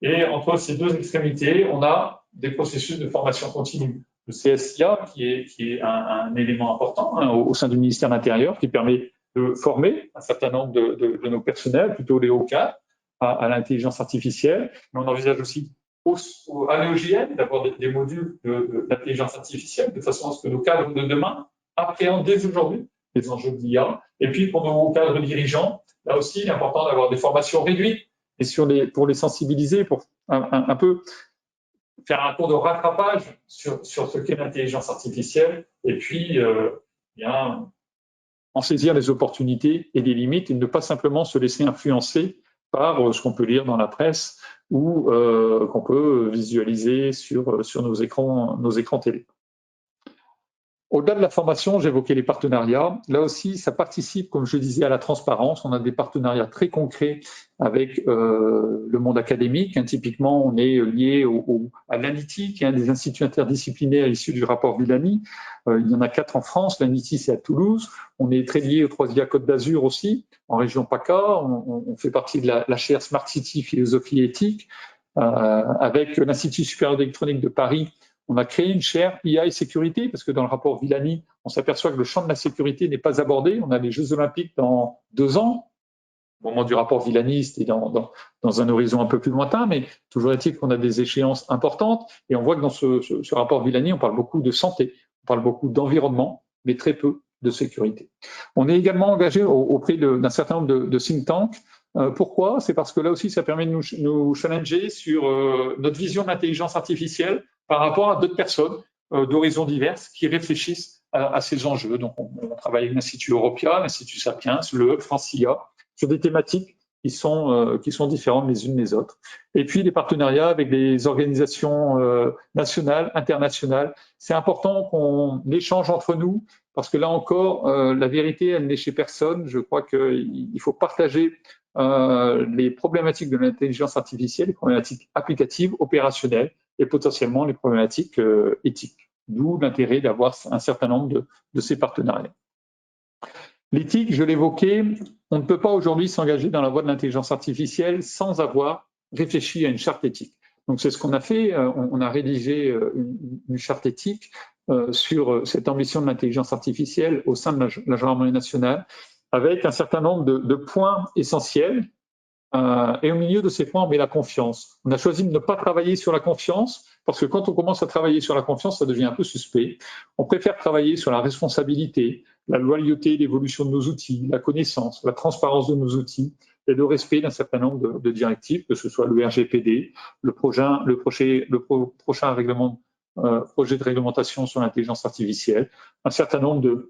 Et entre ces deux extrémités, on a des processus de formation continue. Le CSIA, qui est un élément important au sein du ministère de l'Intérieur, qui permet de former un certain nombre de nos personnels, plutôt les hauts cadres, à l'intelligence artificielle. Mais on envisage aussi à l'EOJN d'avoir des modules d'intelligence artificielle, de façon à ce que nos cadres de demain appréhendent dès aujourd'hui les enjeux de l'IA. Et puis, pour nos cadres dirigeants, là aussi, il est important d'avoir des formations réduites et pour les sensibiliser, pour un peu faire un cours de rattrapage sur ce qu'est l'intelligence artificielle, et puis bien en saisir les opportunités et les limites, et ne pas simplement se laisser influencer par ce qu'on peut lire dans la presse ou qu'on peut visualiser sur nos écrans télé. Au-delà de la formation, j'évoquais les partenariats. Là aussi, ça participe, comme je disais, à la transparence. On a des partenariats très concrets avec le monde académique. Typiquement, on est lié à l'ANITI, qui est un des instituts interdisciplinaires issus du rapport Villani. Il y en a 4 en France. L'ANITI, c'est à Toulouse. On est très lié au 3IA Côte d'Azur aussi, en région PACA. On fait partie de la chaire Smart City Philosophie et Éthique. Avec l'Institut supérieur d'électronique de Paris, on a créé une chaire IA et sécurité, parce que dans le rapport Villani, on s'aperçoit que le champ de la sécurité n'est pas abordé. On a les Jeux Olympiques dans 2 ans. Au moment du rapport Villani, c'était dans un horizon un peu plus lointain, mais toujours est-il qu'on a des échéances importantes. Et on voit que dans ce rapport Villani, on parle beaucoup de santé, on parle beaucoup d'environnement, mais très peu de sécurité. On est également engagé auprès d'un certain nombre de think tanks. Pourquoi ? C'est parce que là aussi, ça permet de nous challenger sur notre vision de l'intelligence artificielle par rapport à d'autres personnes d'horizons divers qui réfléchissent à ces enjeux. Donc, on travaille avec l'Institut Europia, l'Institut Sapiens, le FranceIA, sur des thématiques qui sont différentes les unes des autres. Et puis, les partenariats avec des organisations nationales, internationales. C'est important qu'on échange entre nous, parce que là encore, la vérité, elle n'est chez personne. Je crois qu'il faut partager les problématiques de l'intelligence artificielle, les problématiques applicatives, opérationnelles, et potentiellement les problématiques éthiques. D'où l'intérêt d'avoir un certain nombre de ces partenariats. L'éthique, je l'évoquais, on ne peut pas aujourd'hui s'engager dans la voie de l'intelligence artificielle sans avoir réfléchi à une charte éthique. Donc c'est ce qu'on a fait, on a rédigé une charte éthique sur cette ambition de l'intelligence artificielle au sein de la gendarmerie nationale, avec un certain nombre de points essentiels. Et au milieu de ces points, on met la confiance. On a choisi de ne pas travailler sur la confiance, parce que quand on commence à travailler sur la confiance, ça devient un peu suspect. On préfère travailler sur la responsabilité, la loyauté, l'évolution de nos outils, la connaissance, la transparence de nos outils et le respect d'un certain nombre de directives, que ce soit le RGPD, le prochain projet de réglementation sur l'intelligence artificielle, un certain nombre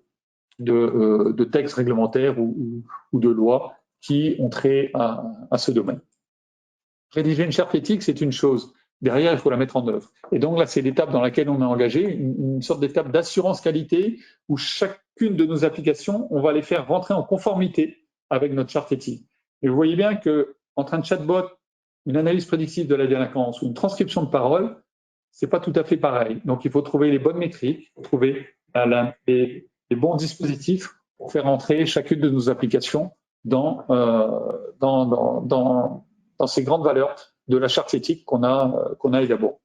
de textes réglementaires ou de lois qui ont trait à ce domaine. Rédiger une charte éthique, c'est une chose. Derrière, il faut la mettre en œuvre. Et donc là, c'est l'étape dans laquelle on est engagé, une sorte d'étape d'assurance qualité où chacune de nos applications, on va les faire rentrer en conformité avec notre charte éthique. Et vous voyez bien qu'entre un chatbot, une analyse prédictive de la délinquance ou une transcription de parole, c'est pas tout à fait pareil. Donc, il faut trouver les bonnes métriques, il faut trouver les bons dispositifs pour faire entrer chacune de nos applications dans ces grandes valeurs de la charte éthique qu'on a élaborée.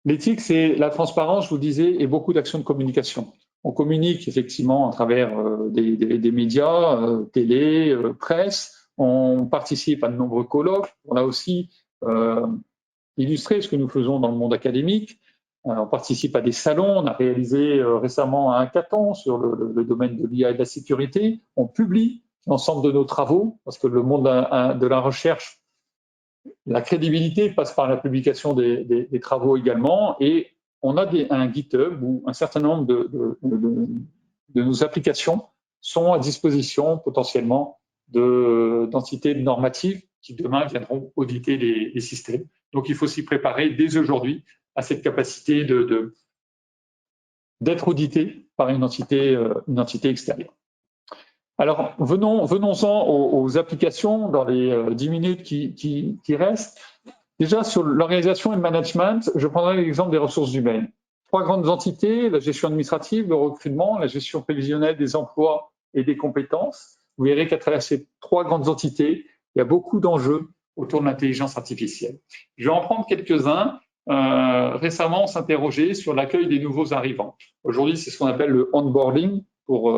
L'éthique, c'est la transparence, je vous disais, et beaucoup d'actions de communication. On communique effectivement à travers des médias, télé, presse. On participe à de nombreux colloques. On a aussi illustré ce que nous faisons dans le monde académique. On participe à des salons. On a réalisé récemment un hackathon sur le domaine de l'IA et de la sécurité. On publie l'ensemble de nos travaux, parce que le monde de la recherche, la crédibilité passe par la publication des travaux également, et on a un GitHub où un certain nombre de nos applications sont à disposition potentiellement d'entités normatives qui demain viendront auditer les systèmes. Donc il faut s'y préparer dès aujourd'hui à cette capacité d'être audité par une entité extérieure. Alors, venons-en aux applications dans les 10 minutes qui restent. Déjà, sur l'organisation et le management, je prendrai l'exemple des ressources humaines. 3 grandes entités, la gestion administrative, le recrutement, la gestion prévisionnelle des emplois et des compétences. vous verrez qu'à travers ces 3 grandes entités, il y a beaucoup d'enjeux autour de l'intelligence artificielle. Je vais en prendre quelques-uns. Récemment, on s'interrogeait sur l'accueil des nouveaux arrivants. Aujourd'hui, c'est ce qu'on appelle le onboarding, pour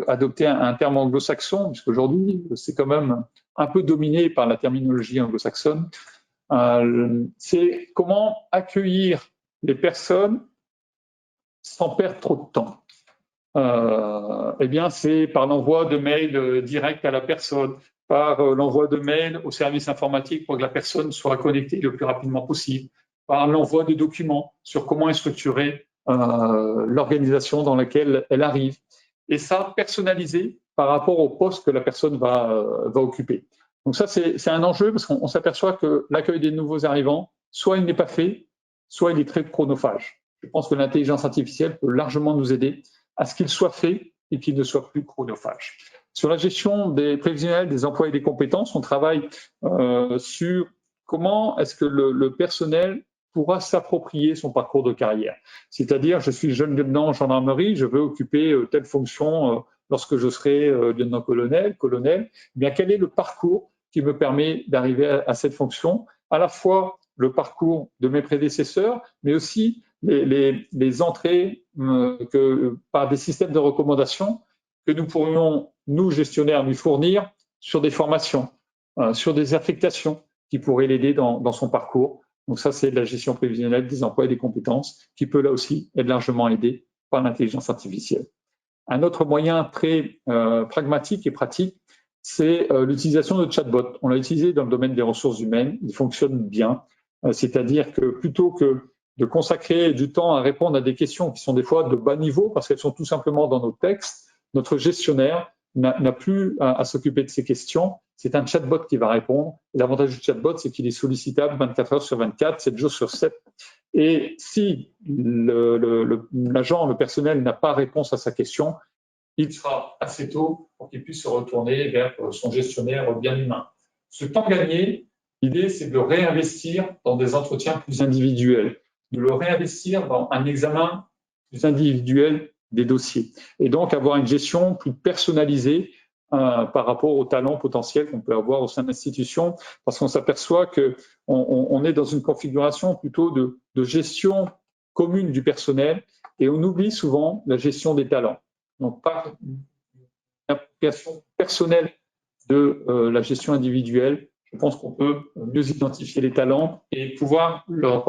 adopter un terme anglo-saxon, puisqu'aujourd'hui, c'est quand même un peu dominé par la terminologie anglo-saxonne. C'est comment accueillir les personnes sans perdre trop de temps. Eh bien, c'est par l'envoi de mails directs à la personne, par l'envoi de mails au service informatique pour que la personne soit connectée le plus rapidement possible, par l'envoi de documents sur comment est structurée l'organisation dans laquelle elle arrive. Et ça, personnalisé par rapport au poste que la personne va occuper. Donc ça, c'est un enjeu parce qu'on s'aperçoit que l'accueil des nouveaux arrivants, soit il n'est pas fait, soit il est très chronophage. Je pense que l'intelligence artificielle peut largement nous aider à ce qu'il soit fait et qu'il ne soit plus chronophage. Sur la gestion des prévisionnels, des emplois et des compétences, on travaille sur comment est-ce que le personnel pourra s'approprier son parcours de carrière. C'est-à-dire, je suis jeune lieutenant en gendarmerie, je veux occuper telle fonction lorsque je serai lieutenant-colonel, colonel. Eh bien, quel est le parcours qui me permet d'arriver à cette fonction? À la fois le parcours de mes prédécesseurs, mais aussi les entrées par des systèmes de recommandation que nous pourrions, nous, gestionnaires, lui fournir sur des formations, sur des affectations qui pourraient l'aider dans son parcours. Donc ça, c'est de la gestion prévisionnelle des emplois et des compétences qui peut là aussi être largement aidée par l'intelligence artificielle. Un autre moyen très pragmatique et pratique, c'est l'utilisation de chatbots. On l'a utilisé dans le domaine des ressources humaines, il fonctionne bien. C'est-à-dire que plutôt que de consacrer du temps à répondre à des questions qui sont des fois de bas niveau, parce qu'elles sont tout simplement dans nos textes, notre gestionnaire n'a plus à s'occuper de ces questions. C'est un chatbot qui va répondre. L'avantage du chatbot, c'est qu'il est sollicitable 24 heures sur 24, 7 jours sur 7. Et si l'agent, le personnel n'a pas réponse à sa question, il sera assez tôt pour qu'il puisse se retourner vers son gestionnaire bien humain. Ce temps gagné, l'idée, c'est de le réinvestir dans des entretiens plus individuels, de le réinvestir dans un examen plus individuel des dossiers. Et donc, avoir une gestion plus personnalisée par rapport aux talents potentiels qu'on peut avoir au sein de l'institution, parce qu'on s'aperçoit qu'on est dans une configuration plutôt de gestion commune du personnel et on oublie souvent la gestion des talents. Donc, par une application personnelle de la gestion individuelle, je pense qu'on peut mieux identifier les talents et pouvoir leur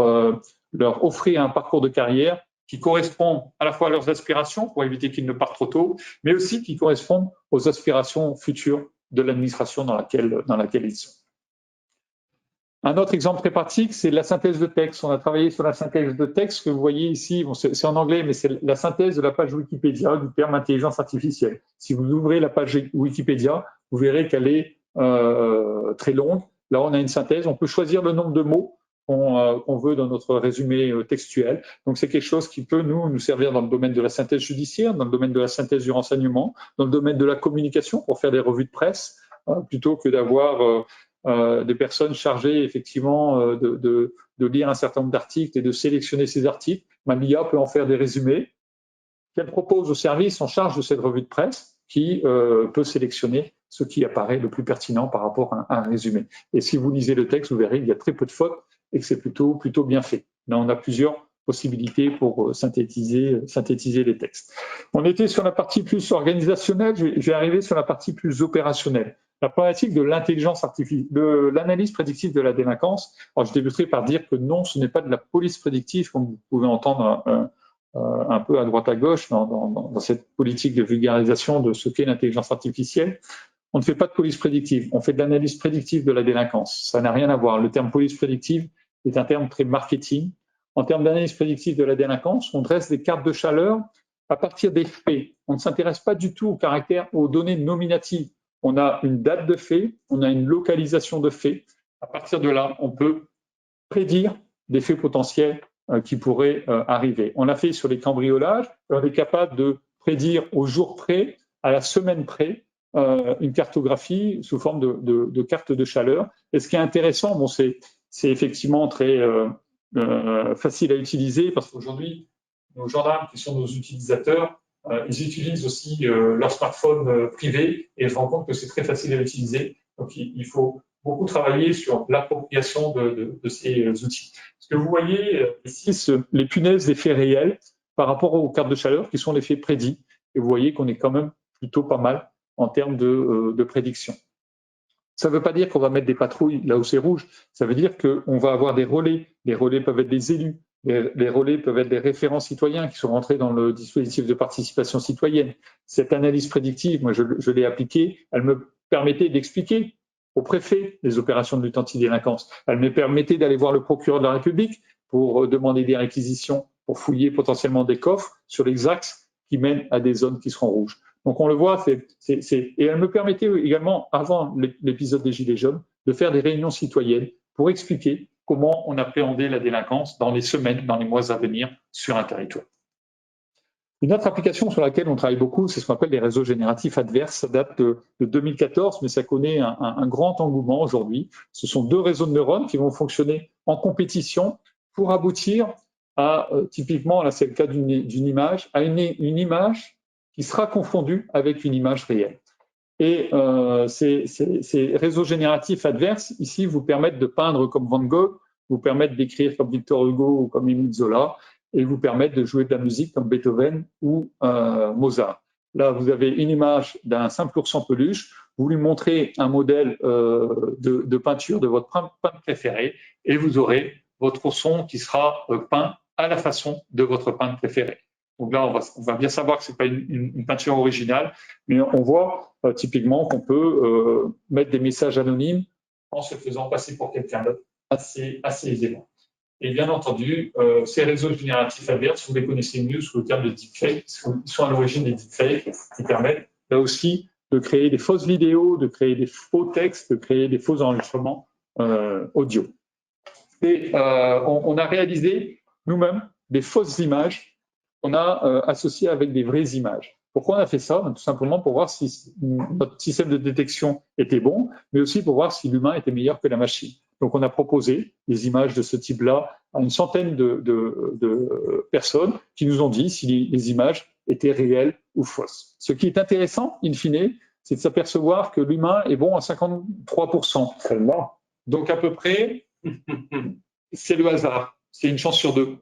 offrir un parcours de carrière qui correspond à la fois à leurs aspirations pour éviter qu'ils ne partent trop tôt, mais aussi qui correspondent aux aspirations futures de l'administration dans laquelle ils sont. Un autre exemple très pratique, c'est la synthèse de texte. On a travaillé sur la synthèse de texte que vous voyez ici. Bon, c'est en anglais, mais c'est la synthèse de la page Wikipédia du terme intelligence artificielle. Si vous ouvrez la page Wikipédia, vous verrez qu'elle est très longue. Là, on a une synthèse. On peut choisir le nombre de mots qu'on veut dans notre résumé textuel. Donc, c'est quelque chose qui peut nous servir dans le domaine de la synthèse judiciaire, dans le domaine de la synthèse du renseignement, dans le domaine de la communication pour faire des revues de presse, plutôt que d'avoir des personnes chargées effectivement de lire un certain nombre d'articles et de sélectionner ces articles. L'IA peut en faire des résumés qu'elle propose au service en charge de cette revue de presse qui peut sélectionner ce qui apparaît le plus pertinent par rapport à un résumé. Et si vous lisez le texte, vous verrez qu'il y a très peu de fautes et que c'est plutôt bien fait. Là, on a plusieurs possibilités pour synthétiser les textes. On était sur la partie plus organisationnelle, je vais arriver sur la partie plus opérationnelle. La problématique de l'intelligence artificielle, de l'analyse prédictive de la délinquance. Alors, je débuterai par dire que non, ce n'est pas de la police prédictive, comme vous pouvez entendre un peu à droite à gauche dans cette politique de vulgarisation de ce qu'est l'intelligence artificielle. On ne fait pas de police prédictive, on fait de l'analyse prédictive de la délinquance. Ça n'a rien à voir. Le terme police prédictive est un terme très marketing. En termes d'analyse prédictive de la délinquance, on dresse des cartes de chaleur à partir des faits. On ne s'intéresse pas du tout aux données nominatives. On a une date de fait, on a une localisation de fait. À partir de là, on peut prédire des faits potentiels qui pourraient arriver. On l'a fait sur les cambriolages. On est capable de prédire au jour près, à la semaine près, une cartographie sous forme de carte de chaleur. Et ce qui est intéressant, bon, c'est effectivement très facile à utiliser parce qu'aujourd'hui, nos gendarmes qui sont nos utilisateurs Ils utilisent aussi leur smartphone privé et je me rends compte que c'est très facile à utiliser. Donc, il faut beaucoup travailler sur l'appropriation de ces outils. Ce que vous voyez ici, les punaises d'effets réels par rapport aux cartes de chaleur qui sont l'effet prédit. Et vous voyez qu'on est quand même plutôt pas mal en termes de prédiction. Ça ne veut pas dire qu'on va mettre des patrouilles là où c'est rouge. Ça veut dire qu'on va avoir des relais. Les relais peuvent être des élus. Les relais peuvent être des référents citoyens qui sont rentrés dans le dispositif de participation citoyenne. Cette analyse prédictive, moi, je l'ai appliquée. Elle me permettait d'expliquer au préfet les opérations de lutte antidélinquance. Elle me permettait d'aller voir le procureur de la République pour demander des réquisitions, pour fouiller potentiellement des coffres sur les axes qui mènent à des zones qui seront rouges. Donc on le voit, et elle me permettait également, avant l'épisode des Gilets jaunes, de faire des réunions citoyennes pour expliquer comment on appréhendait la délinquance dans les semaines, dans les mois à venir sur un territoire. Une autre application sur laquelle on travaille beaucoup, c'est ce qu'on appelle les réseaux génératifs adverses. Ça date de 2014, mais ça connaît un grand engouement aujourd'hui. Ce sont 2 réseaux de neurones qui vont fonctionner en compétition pour aboutir à, typiquement, là c'est le cas d'une image, à une image qui sera confondue avec une image réelle. Et ces réseaux génératifs adverses, ici, vous permettent de peindre comme Van Gogh, vous permettent d'écrire comme Victor Hugo ou comme Émile Zola, et vous permettent de jouer de la musique comme Beethoven ou Mozart. Là, vous avez une image d'un simple ours en peluche, vous lui montrez un modèle de peinture de votre peintre préféré, et vous aurez votre ourson qui sera peint à la façon de votre peintre préféré. Donc là, on va bien savoir que ce n'est pas une peinture originale, mais on voit typiquement qu'on peut mettre des messages anonymes en se faisant passer pour quelqu'un d'autre assez aisément. Et bien entendu, ces réseaux génératifs adverses, vous les connaissez mieux sous le terme de deepfake, ils sont à l'origine des deepfakes qui permettent là aussi de créer des fausses vidéos, de créer des faux textes, de créer des faux enregistrements audio. Et on a réalisé nous-mêmes des fausses images qu'on a associées avec des vraies images. Pourquoi on a fait ça? Tout simplement pour voir si notre système de détection était bon, mais aussi pour voir si l'humain était meilleur que la machine. Donc on a proposé des images de ce type-là à une centaine de personnes qui nous ont dit si les images étaient réelles ou fausses. Ce qui est intéressant, in fine, c'est de s'apercevoir que l'humain est bon à 53%. Seulement. Donc à peu près, c'est le hasard, c'est une chance sur 2.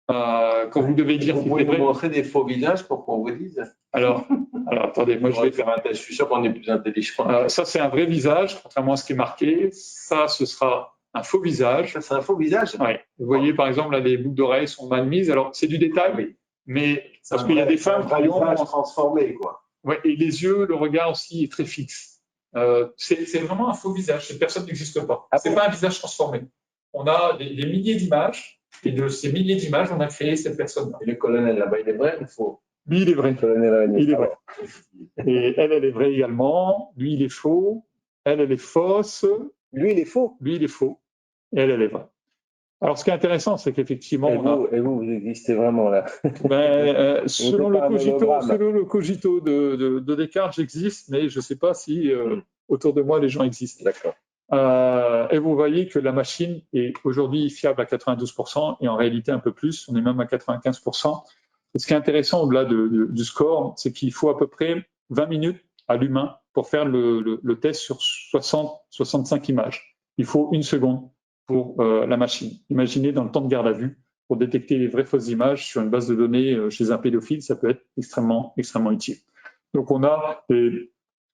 Quand vous devez dire vous pouvez nous montrer des faux visages pour qu'on vous dise. Alors attendez, moi je vais faire un test. Je suis sûr qu'on est plus intelligent. Ça c'est un vrai visage, contrairement à ce qui est marqué. Ça, ce sera un faux visage. Ça, c'est un faux visage. Oui. Vous voyez par exemple là, les boucles d'oreilles sont mal mises. Alors c'est du détail, oui. Mais parce qu'il y a des femmes qui ont un visage transformé, quoi. Ouais, et les yeux, le regard aussi est très fixe. C'est vraiment un faux visage. Cette personne n'existe pas. C'est pas un visage transformé. On a des milliers d'images. Et de ces milliers d'images, on a créé cette personne-là. Et le colonel là-bas, il est vrai ou faux? Lui, il est vrai. Le colonel, il est vrai. Et elle est vraie également. Lui, il est faux. Elle est fausse. Lui, il est faux. Lui, il est faux. Et elle est vraie. Alors, ce qui est intéressant, c'est qu'effectivement, et vous existez vraiment là. Selon le cogito de Descartes, j'existe, mais je ne sais pas si autour de moi, les gens existent. D'accord. Et vous voyez que la machine est aujourd'hui fiable à 92% et en réalité un peu plus, on est même à 95%. Et ce qui est intéressant au-delà du score, c'est qu'il faut à peu près 20 minutes à l'humain pour faire le test sur 60-65 images. Il faut 1 seconde pour la machine. Imaginez dans le temps de garde à vue, pour détecter les vraies fausses images sur une base de données chez un pédophile, ça peut être extrêmement utile. Donc on a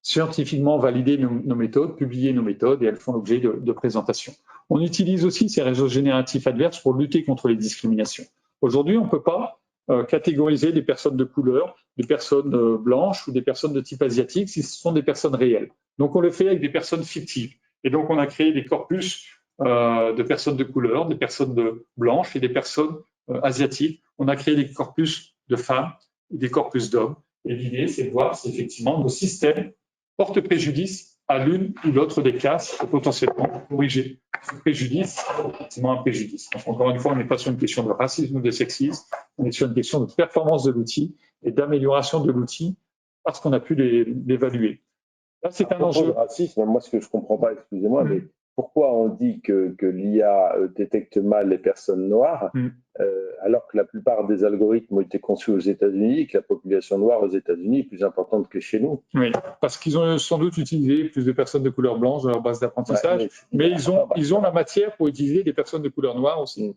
scientifiquement valider nos méthodes, publier nos méthodes et elles font l'objet de présentations. On utilise aussi ces réseaux génératifs adverses pour lutter contre les discriminations. Aujourd'hui, on ne peut pas catégoriser des personnes de couleur, des personnes blanches ou des personnes de type asiatique si ce sont des personnes réelles. Donc on le fait avec des personnes fictives. Et donc on a créé des corpus de personnes de couleur, des personnes blanches et des personnes asiatiques. On a créé des corpus de femmes et des corpus d'hommes. Et l'idée, c'est de voir si effectivement nos systèmes porte préjudice à l'une ou l'autre des classes et potentiellement corriger ce préjudice, effectivement un préjudice. Donc, encore une fois, on n'est pas sur une question de racisme ou de sexisme, on est sur une question de performance de l'outil et d'amélioration de l'outil parce qu'on a pu l'évaluer. Là, c'est un enjeu. De racisme, moi, ce que je ne comprends pas, excusez-moi, mais pourquoi on dit que l'IA détecte mal les personnes noires, alors que la plupart des algorithmes ont été conçus aux États-Unis et que la population noire aux États-Unis est plus importante que chez nous. Oui, parce qu'ils ont sans doute utilisé plus de personnes de couleur blanche dans leur base d'apprentissage, mais ils ont la matière pour utiliser des personnes de couleur noire aussi.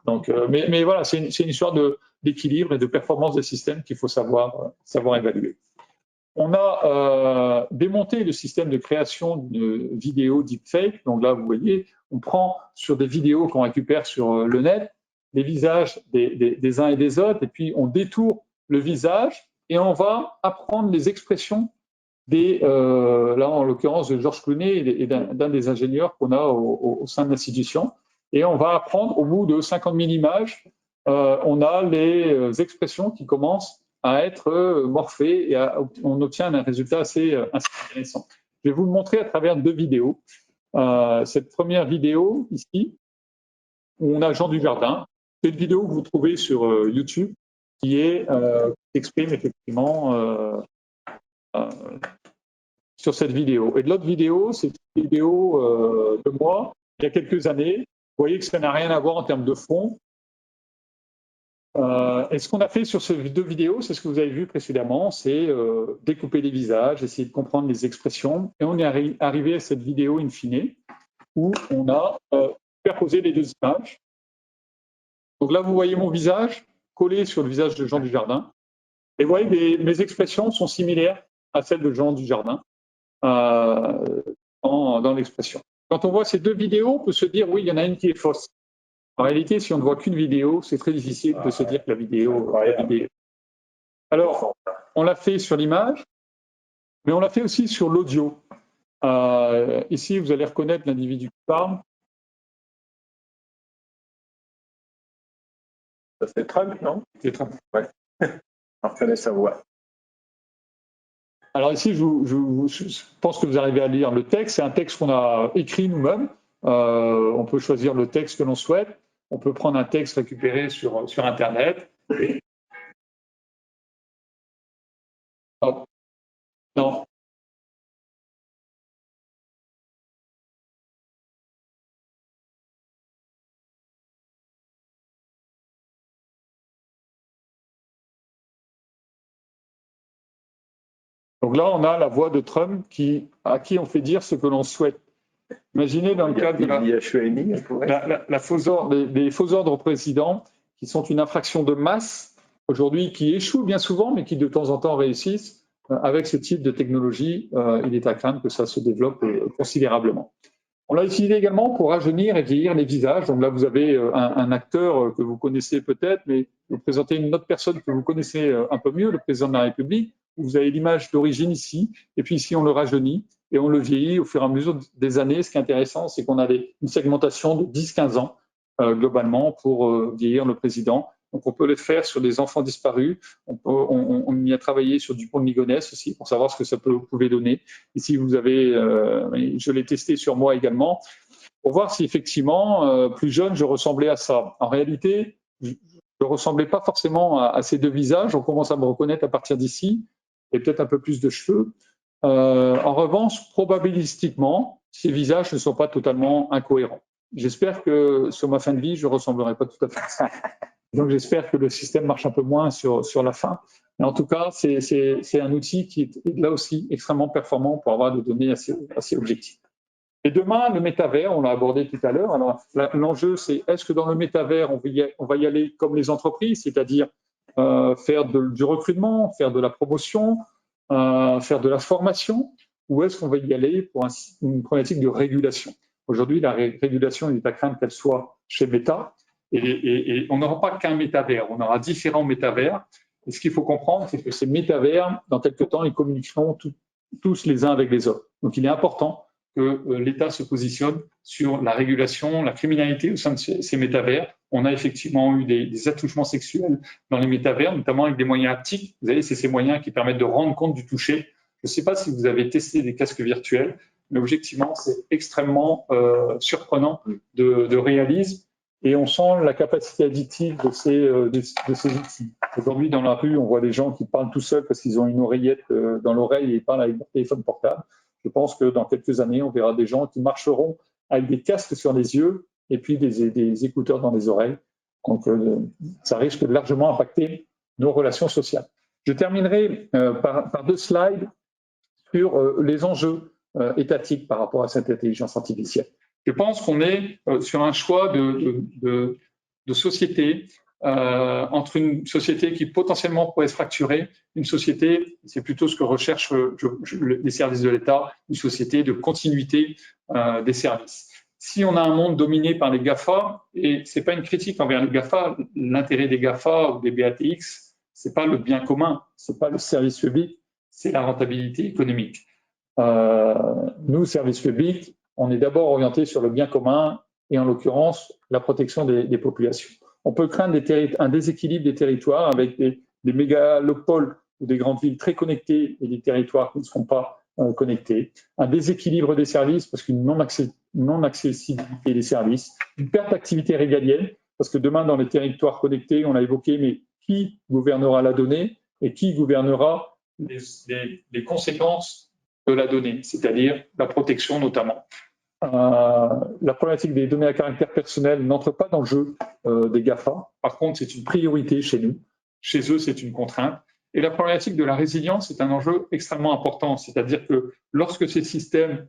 Donc, mais voilà, c'est une histoire d'équilibre et de performance des systèmes qu'il faut savoir évaluer. On a démonté le système de création de vidéos deepfake. Donc là, vous voyez, on prend sur des vidéos qu'on récupère sur le net les visages des uns et des autres, et puis on détourne le visage et on va apprendre les expressions là en l'occurrence de Georges Clooney et d'un des ingénieurs qu'on a au sein de l'institution. Et on va apprendre, au bout de 50 000 images, on a les expressions qui commencent à être morphées et on obtient un résultat assez intéressant. Je vais vous le montrer à travers 2 vidéos. Cette première vidéo ici, où on a Jean Dujardin, c'est une vidéo que vous trouvez sur YouTube qui exprime effectivement sur cette vidéo. Et de l'autre vidéo, c'est une vidéo de moi, il y a quelques années. Vous voyez que ça n'a rien à voir en termes de fond. Et ce qu'on a fait sur ces 2 vidéos, c'est ce que vous avez vu précédemment, c'est découper les visages, essayer de comprendre les expressions. Et on est arrivé à cette vidéo in fine, où on a superposé les 2 images. Donc là, vous voyez mon visage collé sur le visage de Jean Dujardin. Et vous voyez, mes expressions sont similaires à celles de Jean Dujardin dans l'expression. Quand on voit ces 2 vidéos, on peut se dire, oui, il y en a une qui est fausse. En réalité, si on ne voit qu'une vidéo, c'est très difficile de se dire que la vidéo. Alors, on l'a fait sur l'image, mais on l'a fait aussi sur l'audio. Ici, vous allez reconnaître l'individu qui parle. Ça, c'est Trump, non? C'est Trump. Ouais. On reconnaît sa voix. Alors ici, je pense que vous arrivez à lire le texte. C'est un texte qu'on a écrit nous-mêmes. On peut choisir le texte que l'on souhaite. On peut prendre un texte récupéré sur Internet. Oh. Non. Donc là, on a la voix de Trump à qui on fait dire ce que l'on souhaite. Imaginez dans le cadre de des faux ordres au président, qui sont une infraction de masse, aujourd'hui, qui échouent bien souvent, mais qui de temps en temps réussissent. Avec ce type de technologie, il est à craindre que ça se développe considérablement. On l'a utilisé également pour rajeunir et vieillir les visages. Donc là, vous avez un acteur que vous connaissez peut-être, mais vous présentez une autre personne que vous connaissez un peu mieux, le président de la République. Vous avez l'image d'origine ici, et puis ici, on le rajeunit et on le vieillit au fur et à mesure des années. Ce qui est intéressant, c'est qu'on a une segmentation de 10-15 ans globalement pour vieillir le président. Donc, on peut le faire sur des enfants disparus. On y a travaillé sur Dupont de Ligonnès aussi pour savoir ce que ça pouvait donner. Ici, vous avez, je l'ai testé sur moi également pour voir si effectivement, plus jeune, je ressemblais à ça. En réalité, je ne ressemblais pas forcément à ces 2 visages. On commence à me reconnaître à partir d'ici et peut-être un peu plus de cheveux. En revanche, probabilistiquement, ces visages ne sont pas totalement incohérents. J'espère que sur ma fin de vie, je ne ressemblerai pas tout à fait à ça. Donc, j'espère que le système marche un peu moins sur la fin. Mais en tout cas, c'est un outil qui est là aussi extrêmement performant pour avoir des données assez objectives. Et demain, le métavers, on l'a abordé tout à l'heure. Alors, l'enjeu, c'est est-ce que dans le métavers, on va y aller comme les entreprises, c'est-à-dire faire du recrutement, faire de la promotion, faire de la formation, ou est-ce qu'on va y aller pour une problématique de régulation? Aujourd'hui, la régulation, il est à craindre qu'elle soit chez Meta. Et on n'aura pas qu'un métavers, on aura différents métavers. Et ce qu'il faut comprendre, c'est que ces métavers, dans quelques temps, ils communiqueront tous les uns avec les autres. Donc, il est important que l'État se positionne sur la régulation, la criminalité au sein de ces métavers. On a effectivement eu des attouchements sexuels dans les métavers, notamment avec des moyens haptiques. Vous savez, c'est ces moyens qui permettent de rendre compte du toucher. Je ne sais pas si vous avez testé des casques virtuels, mais objectivement, c'est extrêmement surprenant de réalisme. Et on sent la capacité addictive de ces outils. Aujourd'hui, dans la rue, on voit des gens qui parlent tout seuls parce qu'ils ont une oreillette dans l'oreille et ils parlent avec leur téléphone portable. Je pense que dans quelques années, on verra des gens qui marcheront avec des casques sur les yeux et puis des écouteurs dans les oreilles. Donc, ça risque de largement impacter nos relations sociales. Je terminerai par 2 slides sur les enjeux étatiques par rapport à cette intelligence artificielle. Je pense qu'on est sur un choix de société entre une société qui potentiellement pourrait se fracturer, une société, c'est plutôt ce que recherchent les services de l'État, une société de continuité des services. Si on a un monde dominé par les GAFA, et ce n'est pas une critique envers les GAFA, l'intérêt des GAFA ou des BATX, ce n'est pas le bien commun, ce n'est pas le service public, c'est la rentabilité économique. Nous, services publics, on est d'abord orienté sur le bien commun et en l'occurrence la protection des populations. On peut craindre un déséquilibre des territoires avec des mégalopoles ou des grandes villes très connectées et des territoires qui ne seront pas connectés, un déséquilibre des services parce qu'une non-accessibilité des services, une perte d'activité régalienne parce que demain dans les territoires connectés, on l'a évoqué, mais qui gouvernera la donnée et qui gouvernera les conséquences de la donnée, c'est-à-dire la protection notamment. La problématique des données à caractère personnel n'entre pas dans le jeu des GAFA. Par contre, c'est une priorité chez nous. Chez eux, c'est une contrainte. Et la problématique de la résilience est un enjeu extrêmement important. C'est-à-dire que lorsque ces systèmes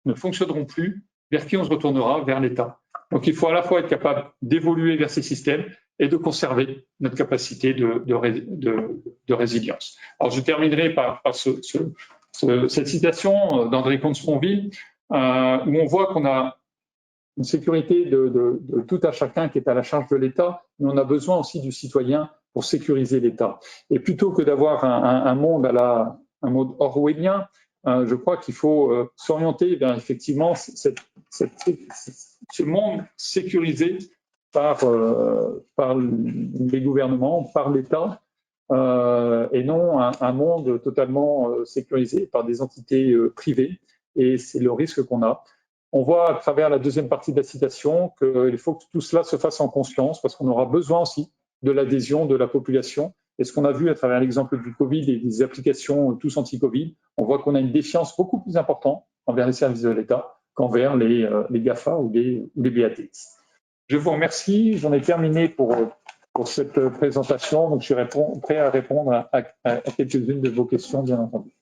ne fonctionneront plus, vers qui on se retournera? Vers l'État. Donc, il faut à la fois être capable d'évoluer vers ces systèmes et de conserver notre capacité de résilience. Alors, je terminerai par cette citation d'André Comte-Sponville, où on voit qu'on a une sécurité de tout à chacun qui est à la charge de l'État, mais on a besoin aussi du citoyen pour sécuriser l'État. Et plutôt que d'avoir un monde un monde orwellien, je crois qu'il faut s'orienter vers effectivement ce monde sécurisé par les gouvernements, par l'État, et non un monde totalement sécurisé par des entités privées. Et c'est le risque qu'on a. On voit à travers la deuxième partie de la citation qu'il faut que tout cela se fasse en conscience parce qu'on aura besoin aussi de l'adhésion de la population. Et ce qu'on a vu à travers l'exemple du Covid et des applications tous anti-Covid, on voit qu'on a une défiance beaucoup plus importante envers les services de l'État qu'envers les GAFA ou les BATX. Je vous remercie. J'en ai terminé pour cette présentation. Donc, je suis prêt à répondre à quelques-unes de vos questions, bien entendu.